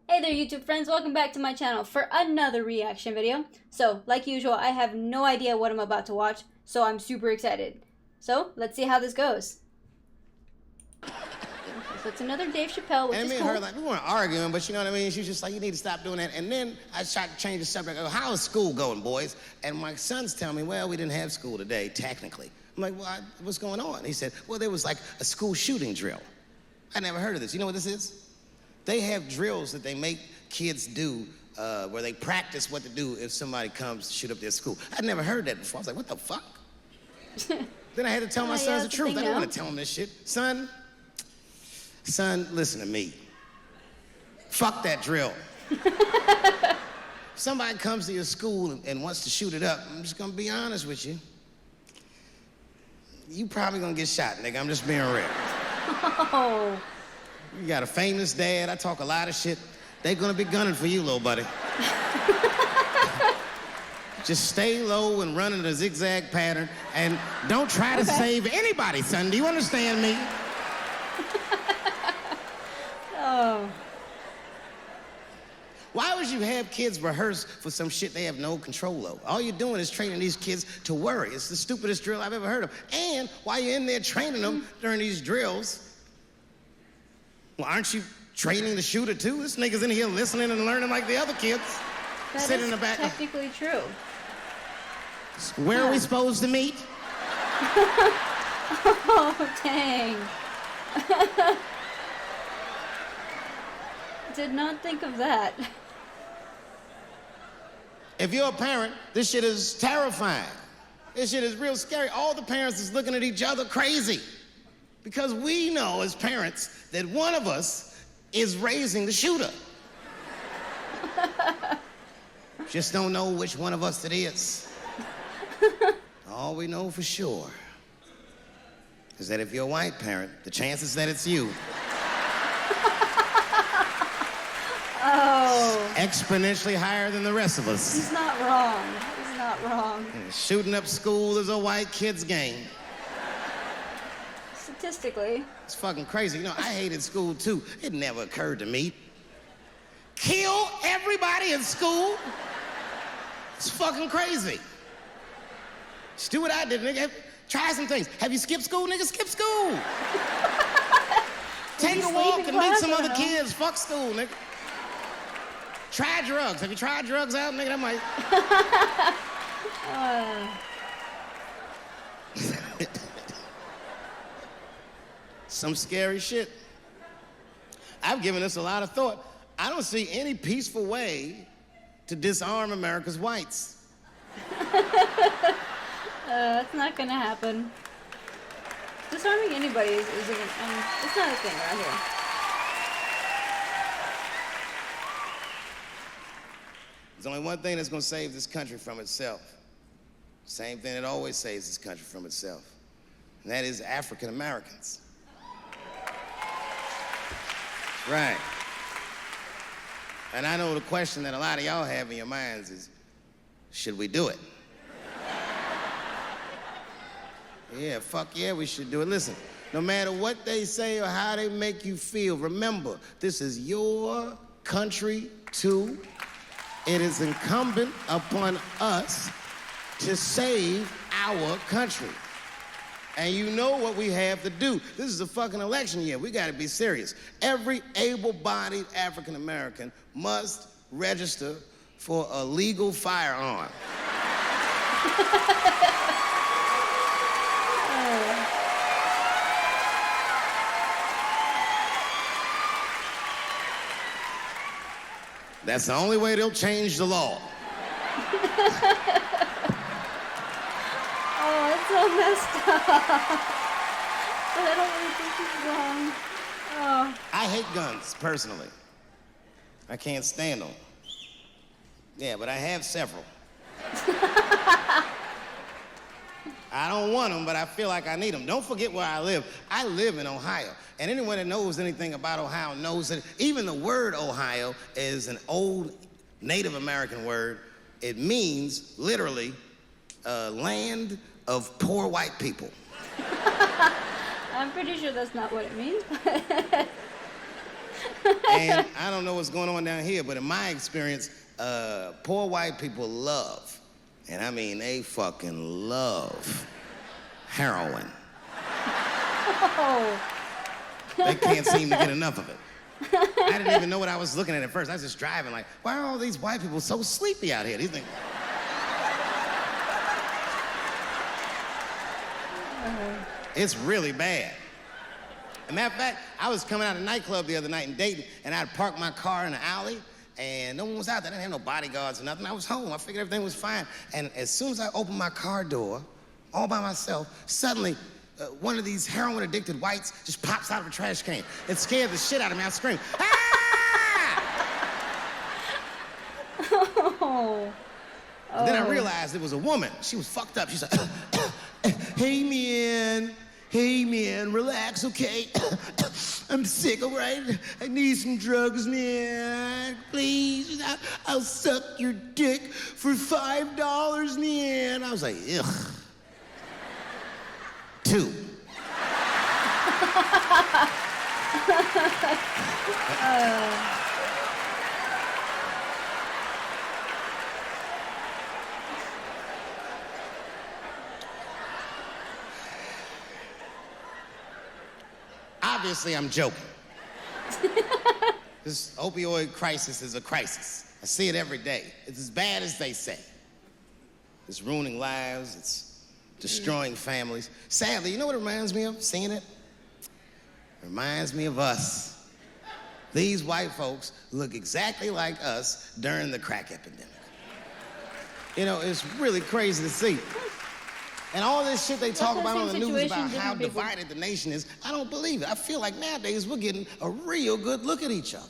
Hey there YouTube friends, welcome back to my channel for another reaction video. So, like usual, I have no idea what I'm about to watch, so I'm super excited. So, let's see how this goes. Okay, so it's another Dave Chappelle, which and is me cool. and her, like, we weren't arguing, but you know what I mean? She was just like, you need to stop doing that. And then I tried to change the subject. I go, how is school going, boys? And my sons tell me, well, we didn't have school today, technically. I'm like, well, what's going on? He said, well, there was like a school shooting drill. I never heard of this. You know what this is? They have drills that they make kids do where they practice what to do if somebody comes to shoot up their school. I'd never heard that before. I was like, what the fuck? Then I had to tell my sons the truth. I didn't want to tell them this shit. Son, listen to me. Fuck that drill. If somebody comes to your school and wants to shoot it up, I'm just gonna be honest with you. You probably gonna get shot, nigga. I'm just being real. Oh. You got a famous dad. I talk a lot of shit. They gonna be gunning for you, little buddy. Just stay low and run in a zigzag pattern, and don't try to save anybody, son. Do you understand me? Oh. Why would you have kids rehearse for some shit they have no control over? All you're doing is training these kids to worry. It's the stupidest drill I've ever heard of. And while you're in there training them during these drills, well, aren't you training the shooter too? This nigga's in here listening and learning like the other kids. That sitting is in the back. technically true. Where are we supposed to meet? Oh, dang. Did not think of that. If you're a parent, this shit is terrifying. This shit is real scary. All the parents is looking at each other crazy. Because we know as parents that one of us is raising the shooter. Just don't know which one of us it is. All we know for sure is that if you're a white parent, the chances that it's you exponentially higher than the rest of us. He's not wrong. He's not wrong. Shooting up school is a white kid's game. Statistically. It's fucking crazy. You know, I hated school too. It never occurred to me. Kill everybody in school? It's fucking crazy. Just do what I did, nigga. Try some things. Have you skipped school, nigga? Skip school. Take a walk and meet some other kids. Fuck school, nigga. Try drugs. Have you tried drugs out, nigga? That might. Some scary shit. I've given this a lot of thought. I don't see any peaceful way to disarm America's whites. That's not gonna happen. Disarming anybody isn't, it's not a thing around here. There's only one thing that's gonna save this country from itself. Same thing that always saves this country from itself. And that is African Americans. Right. And I know the question that a lot of y'all have in your minds is, should we do it? Yeah, fuck yeah, we should do it. Listen, no matter what they say or how they make you feel, remember, this is your country too. It is incumbent upon us to save our country. And you know what we have to do. This is a fucking election year. We gotta be serious. Every able-bodied African American must register for a legal firearm. That's the only way they'll change the law. Oh, it's so messed up. But I don't really think he's wrong. Oh. I hate guns, personally. I can't stand them. Yeah, but I have several. I don't want them, but I feel like I need them. Don't forget where I live. I live in Ohio. And anyone that knows anything about Ohio knows that even the word Ohio is an old Native American word. It means, literally, land of poor white people. I'm pretty sure that's not what it means, And I don't know what's going on down here, but in my experience, poor white people love, and I mean they fucking love, heroin. Oh. They can't seem to get enough of it. I didn't even know what I was looking at first. I was just driving like, why are all these white people so sleepy out here? These things. It's really bad. As a matter of fact, I was coming out of a nightclub the other night in Dayton, and I'd parked my car in the alley, and no one was out there. I didn't have no bodyguards or nothing. I was home. I figured everything was fine. And as soon as I opened my car door, all by myself, suddenly, one of these heroin-addicted whites just pops out of a trash can. It scared the shit out of me. I screamed, ah! Oh. Then I realized it was a woman. She was fucked up. She's like, hey man, relax, okay? I'm sick, all right? I need some drugs, man. Please, I'll suck your dick for $5, man. I was like, ugh. 2. Obviously, I'm joking. This opioid crisis is a crisis. I see it every day. It's as bad as they say. It's ruining lives. It's destroying families. Sadly, you know what it reminds me of, seeing it? It reminds me of us. These white folks look exactly like us during the crack epidemic. You know, it's really crazy to see. And all this shit they talk about on the news about how divided the nation is, I don't believe it. I feel like nowadays we're getting a real good look at each other.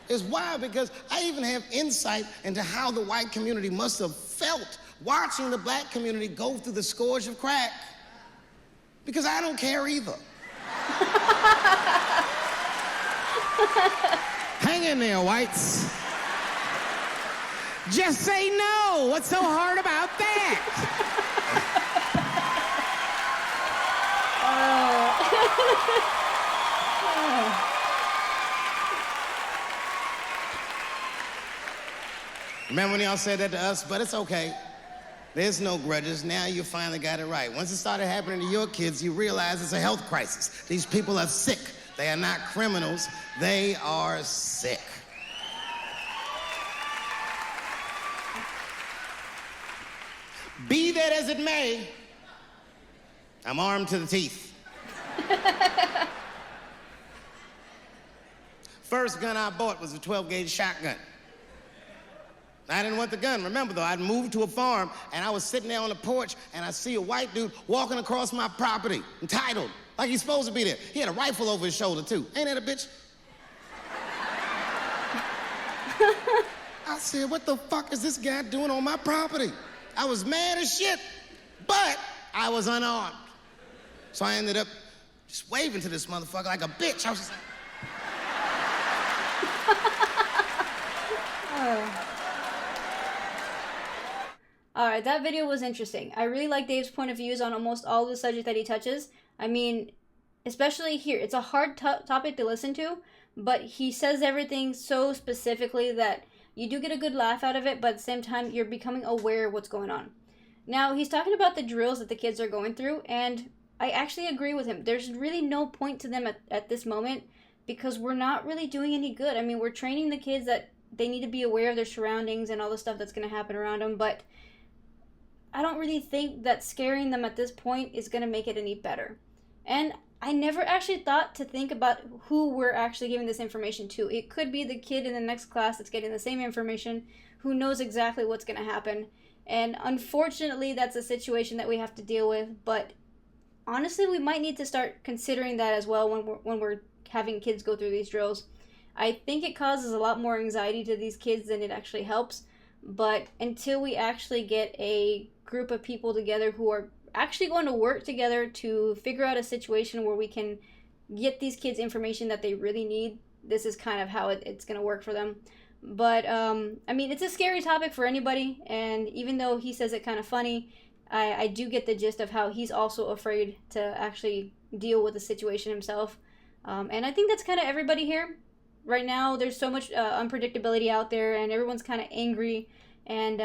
It's wild because I even have insight into how the white community must have felt watching the black community go through the scourge of crack. Because I don't care either. Hang in there, whites. Just say no. What's so hard about that? Remember when y'all said that to us? But it's okay. There's no grudges. Now you finally got it right. Once it started happening to your kids, you realize it's a health crisis. These people are sick. They are not criminals. They are sick. Be that as it may, I'm armed to the teeth. First gun I bought was a 12-gauge shotgun. I didn't want the gun. Remember, though, I'd moved to a farm, and I was sitting there on the porch, and I see a white dude walking across my property, entitled, like he's supposed to be there. He had a rifle over his shoulder, too. Ain't that a bitch? I said, what the fuck is this guy doing on my property? I was mad as shit, but I was unarmed. So I ended up just waving to this motherfucker like a bitch. I was just like... All right, that video was interesting. I really like Dave's point of views on almost all the subject that he touches. I mean, especially here, it's a hard topic to listen to, but he says everything so specifically that you do get a good laugh out of it, but at the same time, you're becoming aware of what's going on. Now, he's talking about the drills that the kids are going through, and I actually agree with him. There's really no point to them at this moment because we're not really doing any good. I mean, we're training the kids that they need to be aware of their surroundings and all the stuff that's going to happen around them, but I don't really think that scaring them at this point is going to make it any better. And I never actually thought to think about who we're actually giving this information to. It could be the kid in the next class that's getting the same information, who knows exactly what's going to happen. And unfortunately, that's a situation that we have to deal with. But honestly, we might need to start considering that as well when we're having kids go through these drills. I think it causes a lot more anxiety to these kids than it actually helps. But until we actually get a group of people together who are actually going to work together to figure out a situation where we can get these kids information that they really need, this is kind of how it's going to work for them. But, I mean, it's a scary topic for anybody, and even though he says it kind of funny, I do get the gist of how he's also afraid to actually deal with the situation himself. And I think that's kind of everybody here. Right now, there's so much unpredictability out there, and everyone's kind of angry. And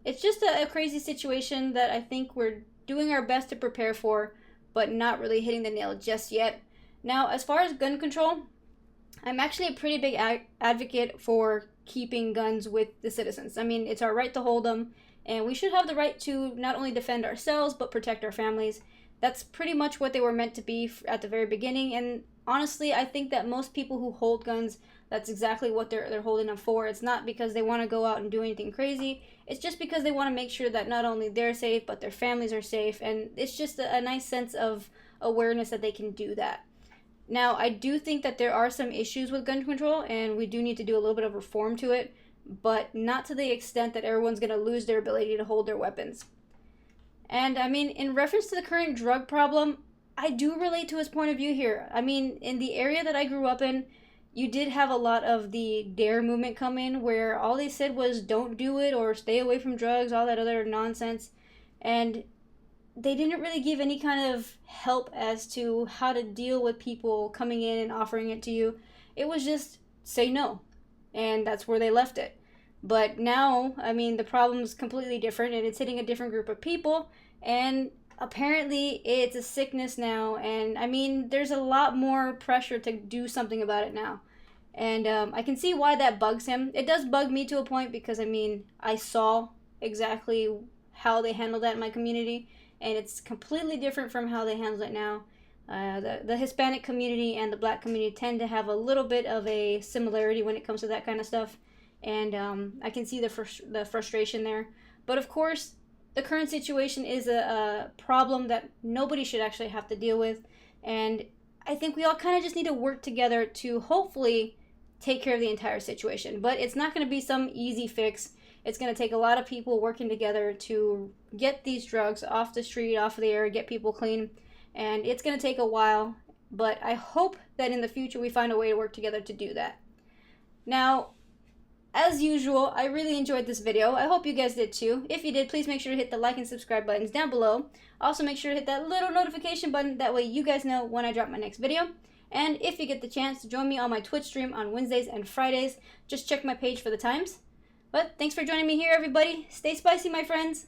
it's just a crazy situation that I think we're doing our best to prepare for, but not really hitting the nail just yet. Now, as far as gun control, I'm actually a pretty big advocate for keeping guns with the citizens. I mean, it's our right to hold them, and we should have the right to not only defend ourselves, but protect our families. That's pretty much what they were meant to be at the very beginning, and honestly, I think that most people who hold guns, that's exactly what they're holding them for. It's not because they want to go out and do anything crazy. It's just because they want to make sure that not only they're safe, but their families are safe, and it's just a nice sense of awareness that they can do that. Now, I do think that there are some issues with gun control, and we do need to do a little bit of reform to it, but not to the extent that everyone's going to lose their ability to hold their weapons. And I mean, in reference to the current drug problem, I do relate to his point of view here. I mean, in the area that I grew up in, you did have a lot of the DARE movement come in, where all they said was don't do it or stay away from drugs, all that other nonsense. And they didn't really give any kind of help as to how to deal with people coming in and offering it to you. It was just say no. And that's where they left it. But now, I mean, the problem's completely different, and it's hitting a different group of people. And apparently it's a sickness now. And I mean, there's a lot more pressure to do something about it now. And I can see why that bugs him. It does bug me to a point because, I mean, I saw exactly how they handled that in my community. And it's completely different from how they handle it now. The Hispanic community and the Black community tend to have a little bit of a similarity when it comes to that kind of stuff. And I can see the frustration there. But of course, the current situation is a problem that nobody should actually have to deal with. And I think we all kind of just need to work together to hopefully take care of the entire situation. But it's not going to be some easy fix. It's going to take a lot of people working together to get these drugs off the street, off of the air, get people clean. And it's going to take a while, but I hope that in the future we find a way to work together to do that. Now, as usual, I really enjoyed this video. I hope you guys did too. If you did, please make sure to hit the like and subscribe buttons down below. Also, make sure to hit that little notification button. That way you guys know when I drop my next video. And if you get the chance to join me on my Twitch stream on Wednesdays and Fridays, just check my page for the times. But thanks for joining me here, everybody. Stay spicy, my friends.